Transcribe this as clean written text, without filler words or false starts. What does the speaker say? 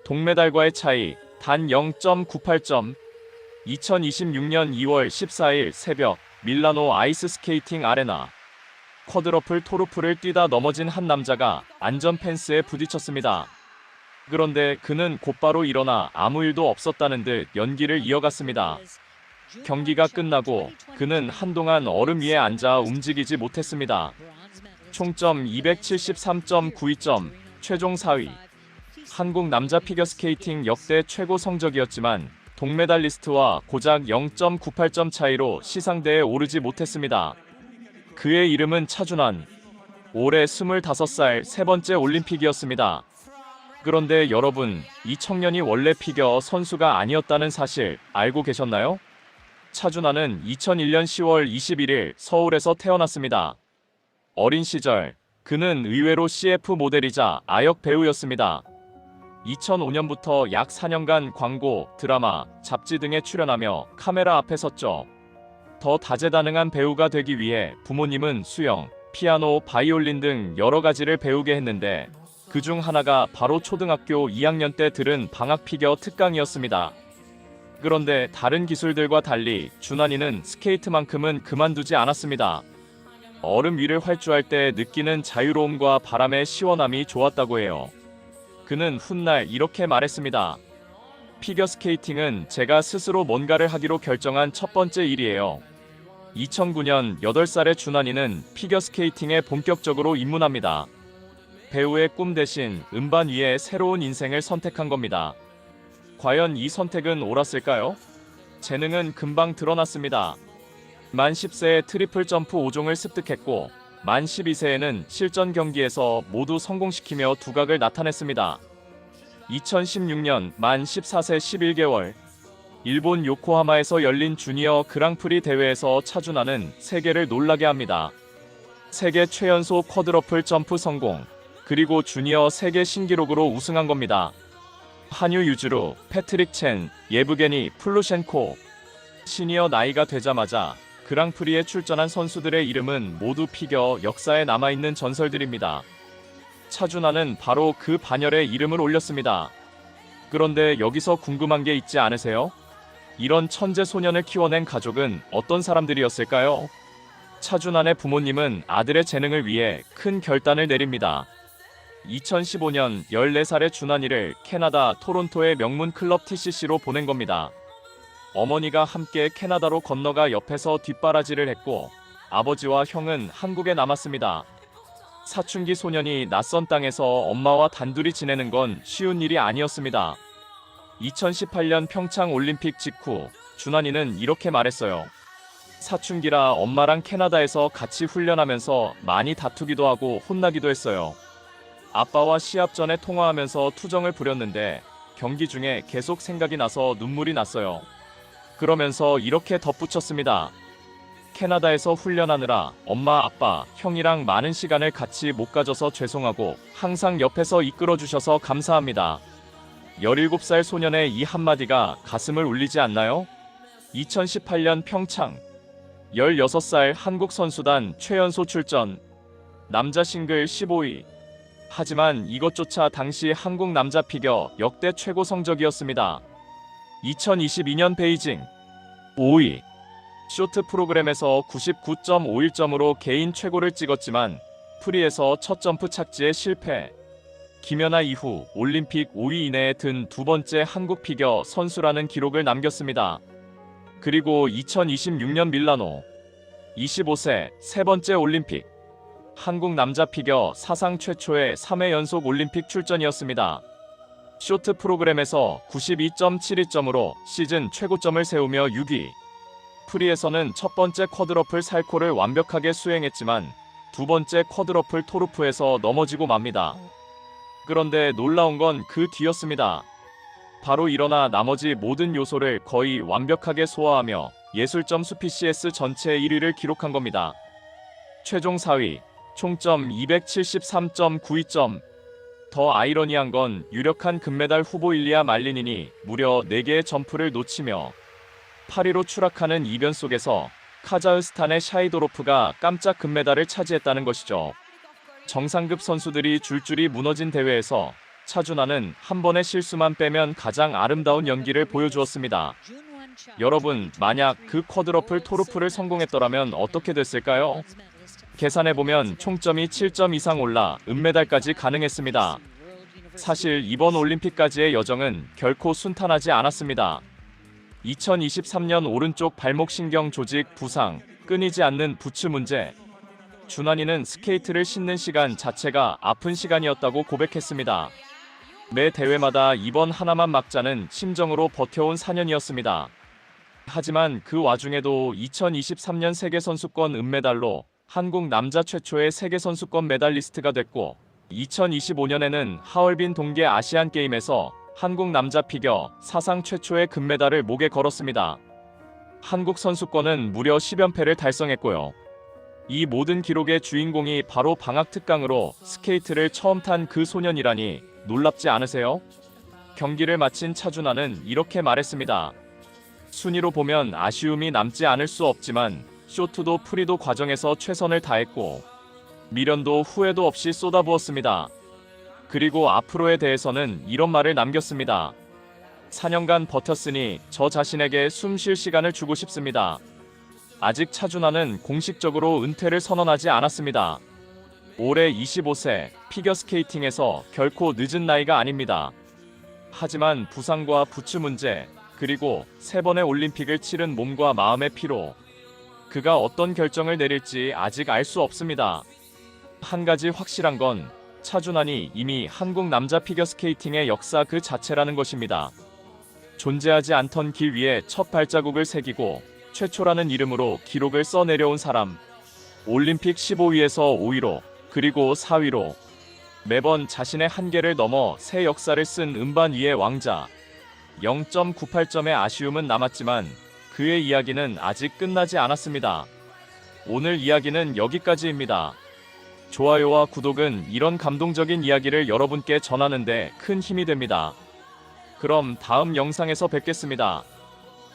동메달과의 차이 단 0.98점. 2026년 2월 14일 새벽 밀라노 아이스 스케이팅 아레나. 쿼드러플 토르프를 뛰다 넘어진 한 남자가 안전 펜스에 부딪혔습니다. 그런데 그는 곧바로 일어나 아무 일도 없었다는 듯 연기를 이어갔습니다. 경기가 끝나고 그는 한동안 얼음 위에 앉아 움직이지 못했습니다. 총점 273.92점, 최종 4위. 한국 남자 피겨스케이팅 역대 최고 성적이었지만 동메달리스트와 고작 0.98점 차이로 시상대에 오르지 못했습니다. 그의 이름은 차준환. 올해 25살 세 번째 올림픽이었습니다. 그런데 여러분, 이 청년이 원래 피겨 선수가 아니었다는 사실 알고 계셨나요? 차준환은 2001년 10월 21일 서울에서 태어났습니다. 어린 시절, 그는 의외로 CF 모델이자 아역 배우였습니다. 2005년부터 약 4년간 광고, 드라마, 잡지 등에 출연하며 카메라 앞에 섰죠. 더 다재다능한 배우가 되기 위해 부모님은 수영, 피아노, 바이올린 등 여러 가지를 배우게 했는데 그중 하나가 바로 초등학교 2학년 때 들은 방학 피겨 특강이었습니다. 그런데 다른 기술들과 달리 준환이는 스케이트만큼은 그만두지 않았습니다. 얼음 위를 활주할 때 느끼는 자유로움과 바람의 시원함이 좋았다고 해요. 그는 훗날 이렇게 말했습니다. 피겨스케이팅은 제가 스스로 뭔가를 하기로 결정한 첫 번째 일이에요. 2009년 8살의 준환이는 피겨스케이팅에 본격적으로 입문합니다. 배우의 꿈 대신 음반 위에 새로운 인생을 선택한 겁니다. 과연 이 선택은 옳았을까요? 재능은 금방 드러났습니다. 만 10세에 트리플 점프 5종을 습득했고 만 12세에는 실전 경기에서 모두 성공시키며 두각을 나타냈습니다. 2016년 만 14세 11개월 일본 요코하마에서 열린 주니어 그랑프리 대회에서 차준환은 세계를 놀라게 합니다. 세계 최연소 쿼드러플 점프 성공, 그리고 주니어 세계 신기록으로 우승한 겁니다. 한유 유즈루, 패트릭 첸, 예브게니 플루셴코. 시니어 나이가 되자마자 그랑프리에 출전한 선수들의 이름은 모두 피겨 역사에 남아있는 전설들입니다. 차준환은 바로 그 반열에 이름을 올렸습니다. 그런데 여기서 궁금한 게 있지 않으세요? 이런 천재 소년을 키워낸 가족은 어떤 사람들이었을까요? 차준환의 부모님은 아들의 재능을 위해 큰 결단을 내립니다. 2015년 14살의 준환이를 캐나다 토론토의 명문 클럽 TCC로 보낸 겁니다. 어머니가 함께 캐나다로 건너가 옆에서 뒷바라지를 했고 아버지와 형은 한국에 남았습니다. 사춘기 소년이 낯선 땅에서 엄마와 단둘이 지내는 건 쉬운 일이 아니었습니다. 2018년 평창 올림픽 직후 준환이는 이렇게 말했어요. 사춘기라 엄마랑 캐나다에서 같이 훈련하면서 많이 다투기도 하고 혼나기도 했어요. 아빠와 시합 전에 통화하면서 투정을 부렸는데 경기 중에 계속 생각이 나서 눈물이 났어요. 그러면서 이렇게 덧붙였습니다. 캐나다에서 훈련하느라 엄마, 아빠, 형이랑 많은 시간을 같이 못 가져서 죄송하고 항상 옆에서 이끌어주셔서 감사합니다. 17살 소년의 이 한마디가 가슴을 울리지 않나요? 2018년 평창 16살 한국 선수단 최연소 출전, 남자 싱글 15위. 하지만 이것조차 당시 한국 남자 피겨 역대 최고 성적이었습니다. 2022년 베이징 5위. 쇼트 프로그램에서 99.51점으로 개인 최고를 찍었지만 프리에서 첫 점프 착지에 실패. 김연아 이후 올림픽 5위 이내에 든 두 번째 한국 피겨 선수라는 기록을 남겼습니다. 그리고 2026년 밀라노 25세 세 번째 올림픽. 한국 남자 피겨 사상 최초의 3회 연속 올림픽 출전이었습니다. 쇼트 프로그램에서 92.72점으로 시즌 최고점을 세우며 6위. 프리에서는 첫 번째 쿼드러플 살코를 완벽하게 수행했지만 두 번째 쿼드러플 토르프에서 넘어지고 맙니다. 그런데 놀라운 건 그 뒤였습니다. 바로 일어나 나머지 모든 요소를 거의 완벽하게 소화하며 예술점 수PCS 전체 1위를 기록한 겁니다. 최종 4위, 총점 273.92점. 더 아이러니한 건 유력한 금메달 후보 일리아 말리닌이 무려 4개의 점프를 놓치며 8위로 추락하는 이변 속에서 카자흐스탄의 샤이도로프가 깜짝 금메달을 차지했다는 것이죠. 정상급 선수들이 줄줄이 무너진 대회에서 차준환은 한 번의 실수만 빼면 가장 아름다운 연기를 보여주었습니다. 여러분, 만약 그 쿼드러플 토르프를 성공했더라면 어떻게 됐을까요? 계산해보면 총점이 7점 이상 올라 은메달까지 가능했습니다. 사실 이번 올림픽까지의 여정은 결코 순탄하지 않았습니다. 2023년 오른쪽 발목 신경 조직 부상, 끊이지 않는 부츠 문제. 준환이는 스케이트를 신는 시간 자체가 아픈 시간이었다고 고백했습니다. 매 대회마다 이번 하나만 막자는 심정으로 버텨온 4년이었습니다. 하지만 그 와중에도 2023년 세계선수권 은메달로 한국 남자 최초의 세계선수권 메달리스트가 됐고, 2025년에는 하얼빈 동계 아시안게임에서 한국 남자 피겨 사상 최초의 금메달을 목에 걸었습니다. 한국 선수권은 무려 10연패를 달성했고요. 이 모든 기록의 주인공이 바로 방학 특강으로 스케이트를 처음 탄 그 소년이라니 놀랍지 않으세요? 경기를 마친 차준환은 이렇게 말했습니다. 순위로 보면 아쉬움이 남지 않을 수 없지만 쇼트도 프리도 과정에서 최선을 다했고 미련도 후회도 없이 쏟아부었습니다. 그리고 앞으로에 대해서는 이런 말을 남겼습니다. 4년간 버텼으니 저 자신에게 숨 쉴 시간을 주고 싶습니다. 아직 차준환은 공식적으로 은퇴를 선언하지 않았습니다. 올해 25세, 피겨스케이팅에서 결코 늦은 나이가 아닙니다. 하지만 부상과 부츠 문제, 그리고 3번의 올림픽을 치른 몸과 마음의 피로, 그가 어떤 결정을 내릴지 아직 알 수 없습니다. 한 가지 확실한 건 차준환이 이미 한국 남자 피겨스케이팅의 역사 그 자체라는 것입니다. 존재하지 않던 길 위에 첫 발자국을 새기고 최초라는 이름으로 기록을 써내려온 사람. 올림픽 15위에서 5위로, 그리고 4위로 매번 자신의 한계를 넘어 새 역사를 쓴 음반 위의 왕자. 0.98점의 아쉬움은 남았지만 그의 이야기는 아직 끝나지 않았습니다. 오늘 이야기는 여기까지입니다. 좋아요와 구독은 이런 감동적인 이야기를 여러분께 전하는 데 큰 힘이 됩니다. 그럼 다음 영상에서 뵙겠습니다.